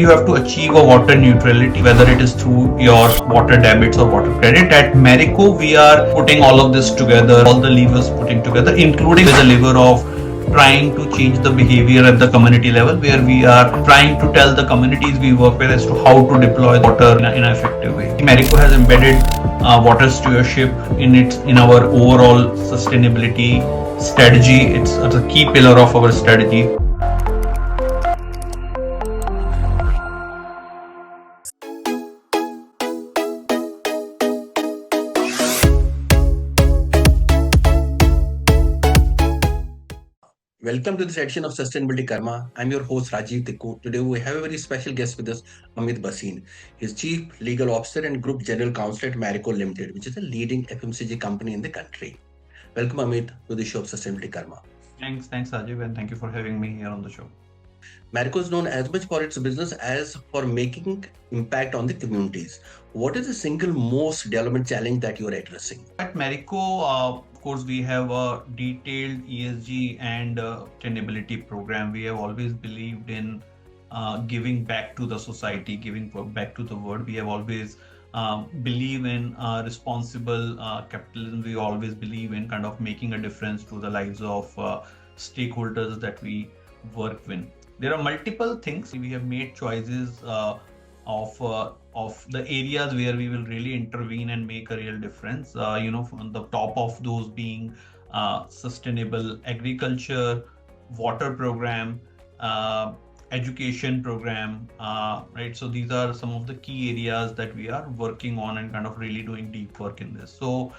You have to achieve a water neutrality, whether it is through your water debits or water credit. At Marico, we are putting all of this together, all the levers putting together, including the lever of trying to change the behavior at the community level, where we are trying to tell the communities we work with as to how to deploy water in an effective way. Marico has embedded water stewardship in our overall sustainability strategy. It's a key pillar of our strategy. Welcome to this edition of Sustainability Karma. I'm your host Rajiv Tikku. Today we have a very special guest with us, Amit Bhasin. He's Chief Legal Officer and Group General Counsel at Marico Limited, which is a leading FMCG company in the country. Welcome, Amit, to the show of Sustainability Karma. Thanks, Rajiv, and thank you for having me here on the show. Marico is known as much for its business as for making impact on the communities. What is the single most development challenge that you are addressing? At Marico, of course, we have a detailed ESG and sustainability program. We have always believed in giving back to the society, giving back to the world. We have always believe in responsible capitalism. We always believe in kind of making a difference to the lives of stakeholders that we work with. There are multiple things. We have made choices of the areas where we will really intervene and make a real difference. From the top of those being sustainable agriculture, water program, education program, right? So these are some of the key areas that we are working on and kind of really doing deep work in this. So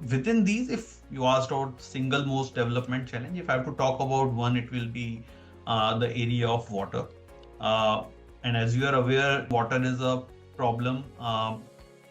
within these, if you asked about single most development challenge, if I have to talk about one, it will be the area of water. And as you are aware, water is a problem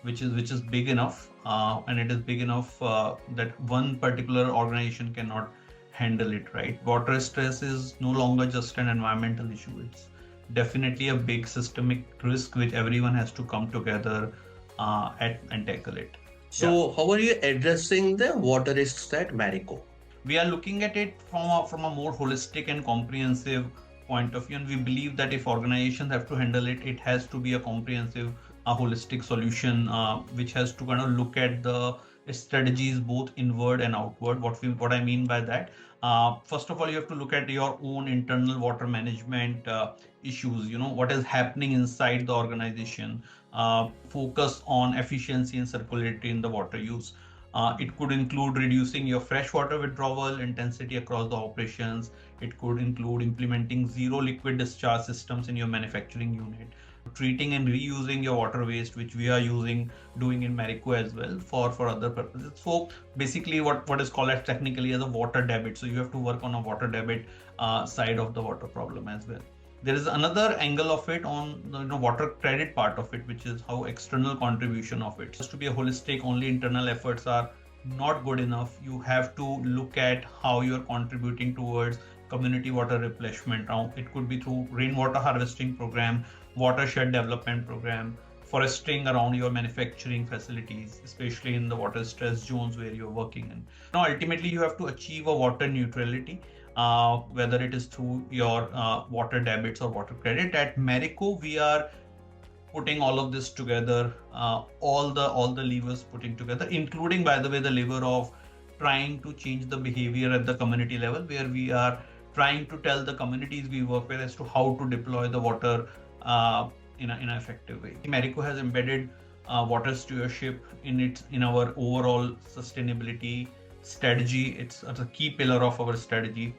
which is big enough, and it is big enough that one particular organization cannot handle it, right? Water stress is no longer just an environmental issue. It's definitely a big systemic risk which everyone has to come together and tackle it. So, how are you addressing the water risks at Marico? We are looking at it from a more holistic and comprehensive point of view, and we believe that if organizations have to handle it, it has to be a comprehensive, holistic solution, which has to kind of look at the strategies both inward and outward. What I mean by that, first of all, you have to look at your own internal water management issues. You know what is happening inside the organization. Focus on efficiency and circularity in the water use. It could include reducing your freshwater withdrawal intensity across the operations. It could include implementing zero liquid discharge systems in your manufacturing unit, treating and reusing your water waste, which we are doing in Marico as well for other purposes. So basically what is called as technically as a water debit. So you have to work on a water debit side of the water problem as well. There is another angle of it on the water credit part of it, which is how external contribution of it. Just to be a holistic, only internal efforts are not good enough. You have to look at how you are contributing towards community water replenishment. Now, it could be through rainwater harvesting program, watershed development program, foresting around your manufacturing facilities, especially in the water stress zones where you're working in. Now, ultimately, you have to achieve a water neutrality. Whether it is through your water debits or water credit. At Marico, we are putting all of this together, all the levers putting together, including, by the way, the lever of trying to change the behavior at the community level, where we are trying to tell the communities we work with as to how to deploy the water in an effective way. Marico has embedded water stewardship in our overall sustainability strategy. It's a key pillar of our strategy,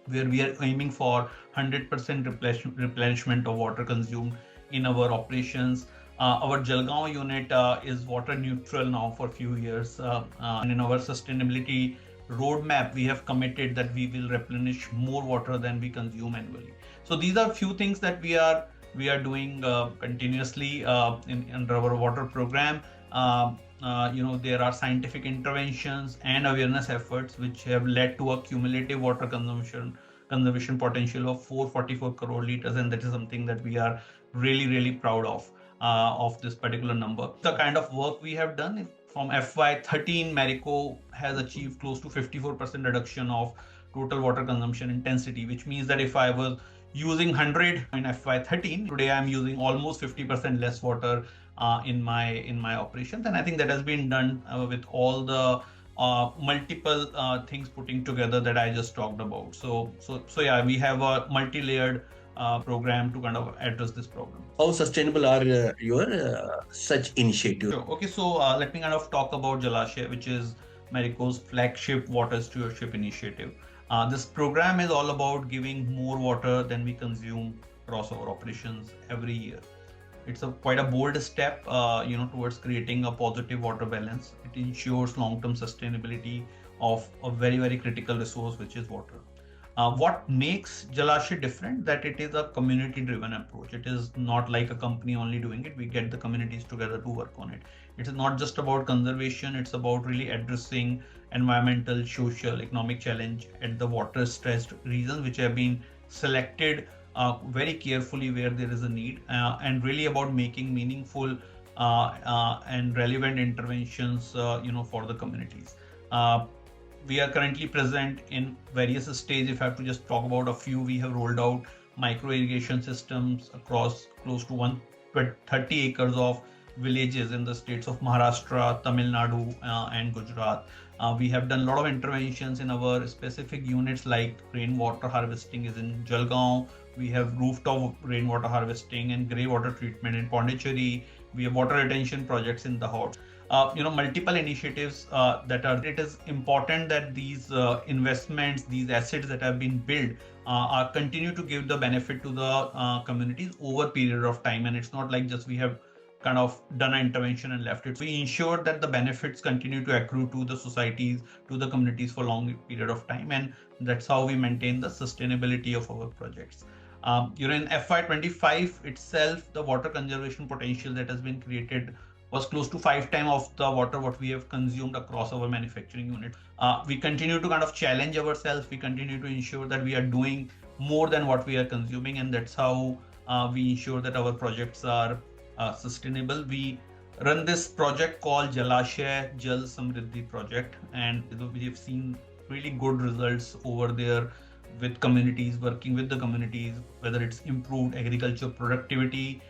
where we are aiming for 100% replenishment of water consumed in our operations. Our Jalgaon unit is water neutral now for a few years. And in our sustainability roadmap, we have committed that we will replenish more water than we consume annually. So these are few things that we are doing continuously under our water program. There are scientific interventions and awareness efforts which have led to a cumulative water conservation potential of 444 crore liters, and that is something that we are really proud of this particular number. The kind of work we have done from FY13, Marico has achieved close to 54% reduction of total water consumption intensity, which means that if I was using 100 in FY13. Today I'm using almost 50% less water in my operations, and I think that has been done with all the multiple things putting together that I just talked about. So yeah, we have a multi-layered program to kind of address this problem. How sustainable are your such initiatives? Sure. Okay, so let me kind of talk about Jalashay, which is Marico's flagship water stewardship initiative. This program is all about giving more water than we consume across our operations every year. It's quite a bold step, towards creating a positive water balance. It ensures long-term sustainability of a very, very critical resource, which is water. What makes Jalashay different? That it is a community-driven approach. It is not like a company only doing it. We get the communities together to work on it. It's not just about conservation. It's about really addressing environmental, social, economic challenge at the water-stressed regions, which have been selected very carefully where there is a need, and really about making meaningful and relevant interventions, for the communities. We are currently present in various stages. If I have to just talk about a few, we have rolled out micro irrigation systems across close to 130 acres of villages in the states of Maharashtra, Tamil Nadu, and Gujarat. We have done a lot of interventions in our specific units, like rainwater harvesting is in Jalgaon. We have rooftop rainwater harvesting and grey water treatment in Pondicherry. We have water retention projects in the hot. Multiple initiatives that are. It is important that these investments, these assets that have been built, are continue to give the benefit to the communities over a period of time. And it's not like just we have kind of done an intervention and left it. We ensure that the benefits continue to accrue to the societies, to the communities for a long period of time, and that's how we maintain the sustainability of our projects. In FY25 itself, the water conservation potential that has been created was close to 5 times of the water what we have consumed across our manufacturing unit. We continue to kind of challenge ourselves. We continue to ensure that we are doing more than what we are consuming, and that's how we ensure that our projects are sustainable. We run this project called Jalashay Jal Samriddhi project, and we have seen really good results over there with communities, working with the communities, whether it's improved agriculture productivity,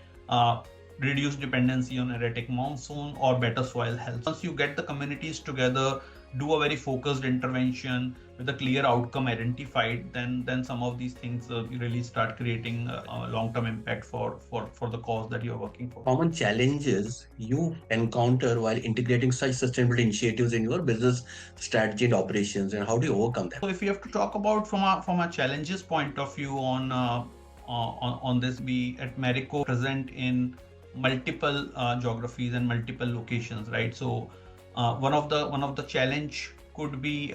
reduced dependency on erratic monsoon, or better soil health. Once you get the communities together, do a very focused intervention with a clear outcome identified, then some of these things really start creating a long-term impact for the cause that you're working for. Common challenges you encounter while integrating such sustainability initiatives in your business strategy and operations, and how do you overcome them? So if you have to talk about from a challenges point of view on this, we at Marico present in multiple geographies and multiple locations, right? So one of the challenge could be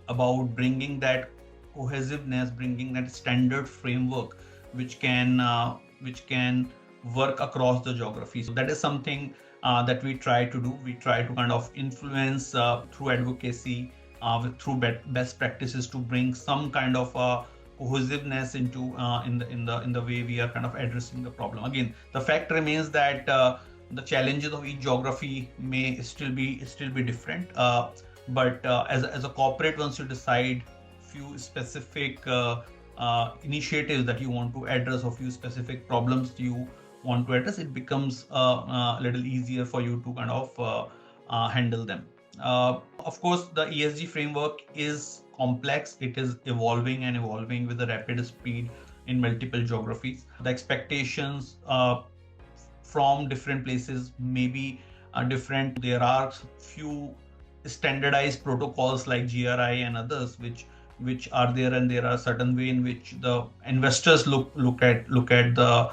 about bringing that cohesiveness, bringing that standard framework which can work across the geography. So that is something that we try to do. We try to kind of influence through advocacy, through best practices, to bring some kind of cohesiveness into in the way we are kind of addressing the problem. Again, the fact remains that the challenges of each geography may still be different, but as a corporate, once you decide few specific initiatives that you want to address, or few specific problems you want to address, it becomes a little easier for you to kind of handle them. Of course, the ESG framework is complex. It is evolving with a rapid speed in multiple geographies. The expectations from different places may be different. There are few standardized protocols like GRI and others which are there, and there are certain way in which the investors look at the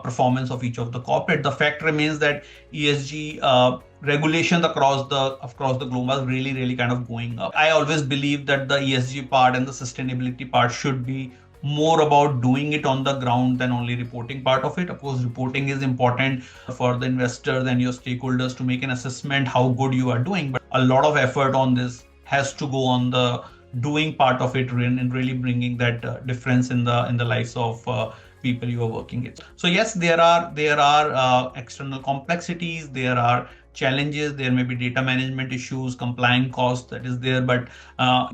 performance of each of the corporate. The fact remains that ESG regulations across the globe are really kind of going up. I always believe that the ESG part and the sustainability part should be more about doing it on the ground than only reporting part of it. Of course, reporting is important for the investors and your stakeholders to make an assessment how good you are doing, but a lot of effort on this has to go on the doing part of it, and really bringing that difference in the lives of people you are working with. So yes, there are external complexities, there are challenges. There may be data management issues, compliance costs that is there, but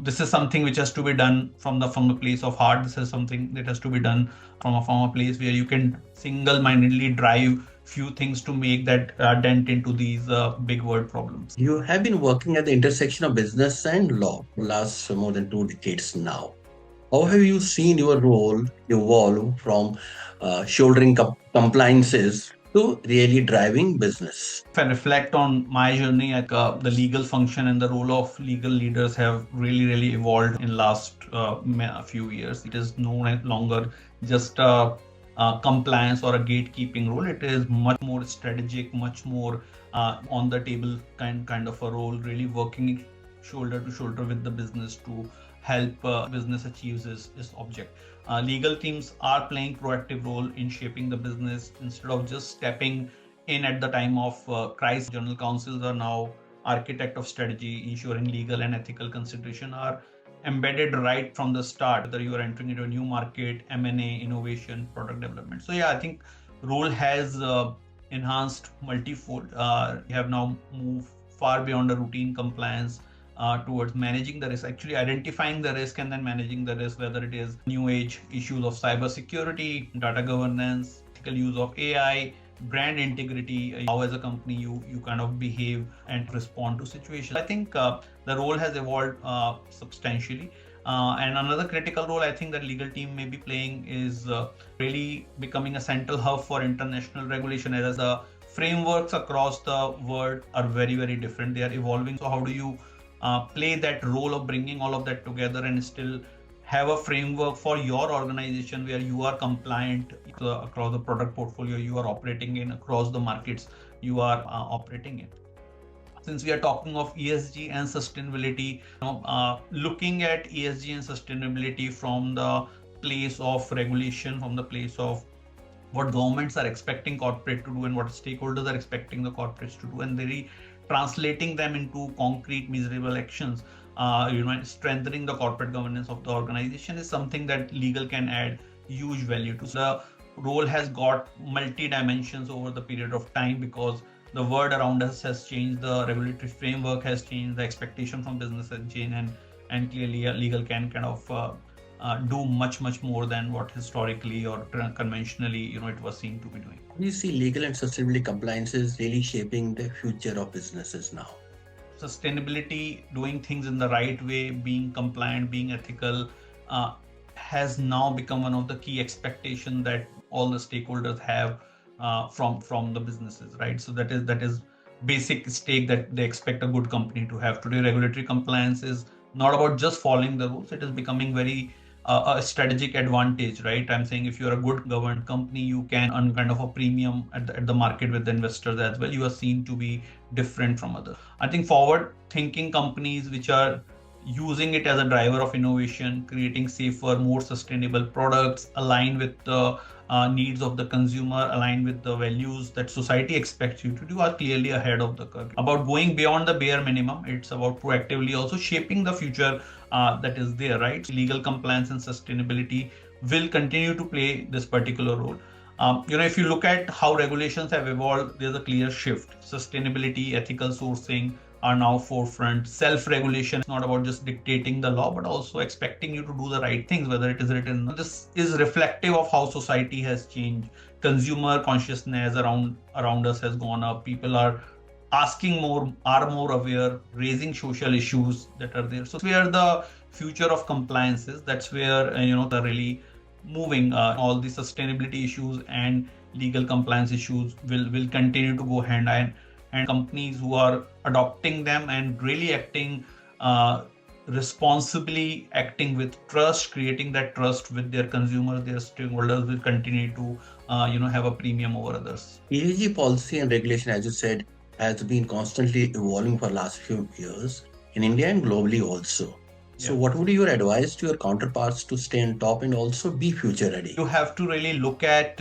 this is something which has to be done from a place of heart. This is something that has to be done from a place where you can single-mindedly drive few things to make that dent into these big world problems. You have been working at the intersection of business and law for last more than 2 decades now. How have you seen your role evolve from shouldering compliances to really driving business? If I reflect on my journey, like the legal function and the role of legal leaders have really evolved in last few years. It is no longer just a compliance or a gatekeeping role. It is much more strategic, much more on the table kind of a role, really working shoulder to shoulder with the business to help business achieve this object. Legal teams are playing proactive role in shaping the business instead of just stepping in at the time of crisis. General counsels are now architect of strategy, ensuring legal and ethical consideration are embedded right from the start, whether you are entering into a new market, M&A, innovation, product development. So yeah, I think role has enhanced multifold. We have now moved far beyond a routine compliance towards managing the risk, actually identifying the risk and then managing the risk, whether it is new age issues of cyber security, data governance, ethical use of AI, brand integrity, how as a company you kind of behave and respond to situations. I think the role has evolved substantially. And another critical role I think that legal team may be playing is really becoming a central hub for international regulation, as the frameworks across the world are very different. They are evolving. So how do you play that role of bringing all of that together and still have a framework for your organization where you are compliant across the product portfolio you are operating in, across the markets you are operating in. Since we are talking of ESG and sustainability, looking at ESG and sustainability from the place of regulation, from the place of what governments are expecting corporate to do and what stakeholders are expecting the corporates to do, and really translating them into concrete measurable actions, strengthening the corporate governance of the organization is something that legal can add huge value to. So the role has got multi dimensions over the period of time because the world around us has changed, the regulatory framework has changed, the expectation from business has changed, and clearly legal can kind of do much more than what historically or conventionally it was seen to be doing. We see legal and sustainability compliances really shaping the future of businesses now. Sustainability, doing things in the right way, being compliant, being ethical, has now become one of the key expectations that all the stakeholders have from the businesses, right? So that is basic stake that they expect a good company to have. Today, regulatory compliance is not about just following the rules. It is becoming very a strategic advantage, right? I'm saying if you're a good governed company, you can earn kind of a premium at the market with the investors as well. You are seen to be different from others. I think forward thinking companies which are using it as a driver of innovation, creating safer, more sustainable products, aligned with the needs of the consumer, aligned with the values that society expects you to do, are clearly ahead of the curve. About going beyond the bare minimum, it's about proactively also shaping the future that is there, right? Legal compliance and sustainability will continue to play this particular role. If you look at how regulations have evolved, there's a clear shift. Sustainability, ethical sourcing are now forefront. Self-regulation is not about just dictating the law, but also expecting you to do the right things, whether it is written. This is reflective of how society has changed. Consumer consciousness around us has gone up. People are asking more, are more aware, raising social issues that are there. So that's where the future of compliance is. That's where they're really moving. All the sustainability issues and legal compliance issues will continue to go hand in hand. And companies who are adopting them and really acting responsibly, acting with trust, creating that trust with their consumers, their stakeholders, will continue to have a premium over others. ESG policy and regulation, as you said, has been constantly evolving for the last few years in India and globally also. So what would be your advice to your counterparts to stay on top and also be future ready? You have to really look at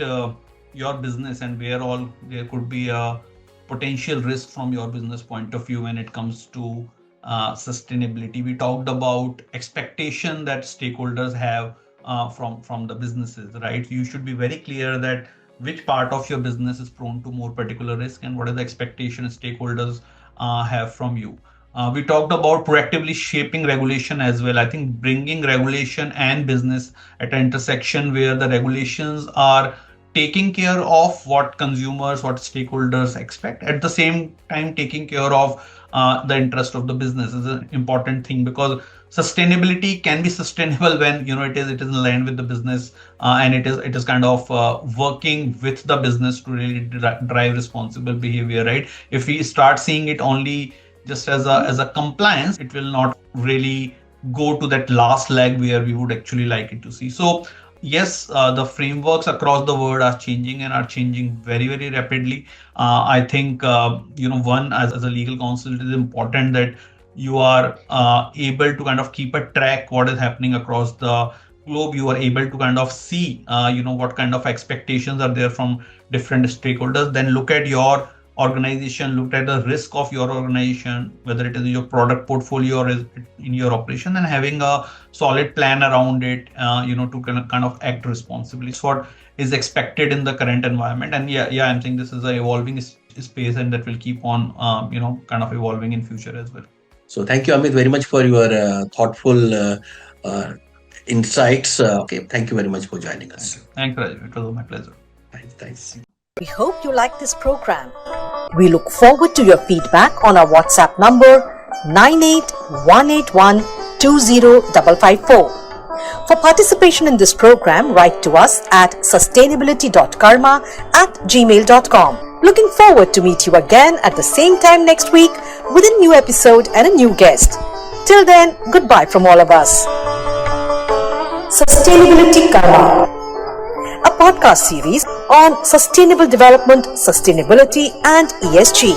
your business and where all there could be a potential risk from your business point of view when it comes to sustainability. We talked about expectation that stakeholders have from the businesses, right? You should be very clear that which part of your business is prone to more particular risk, and what are the expectations stakeholders have from you. We talked about proactively shaping regulation as well. I think bringing regulation and business at an intersection where the regulations are taking care of what consumers, what stakeholders expect, at the same time taking care of the interest of the business is an important thing, because sustainability can be sustainable when it is in line with the business, and it is kind of working with the business to really drive responsible behavior, right? If we start seeing it only just as a compliance, it will not really go to that last leg where we would actually like it to see. So yes, the frameworks across the world are changing and are changing very, very rapidly. I think, one, as a legal counsel, it is important that you are able to kind of keep a track what is happening across the globe. You are able to kind of see, what kind of expectations are there from different stakeholders. Then look at your organization, look at the risk of your organization, whether it is in your product portfolio or is in your operation, and having a solid plan around it, to kind of act responsibly. It's what is expected in the current environment. And yeah, I'm saying this is an evolving space, and that will keep on, kind of evolving in future as well. So thank you, Amit, very much for your thoughtful insights. Okay, thank you very much for joining us. Thank you, Rajiv. It was my pleasure. Thanks. We hope you like this program. We look forward to your feedback on our WhatsApp number 9818120554. For participation in this program, write to us at sustainability.karma@gmail.com. Looking forward to meet you again at the same time next week with a new episode and a new guest. Till then, goodbye from all of us. Sustainability Karma, a podcast series on sustainable development, sustainability, and ESG.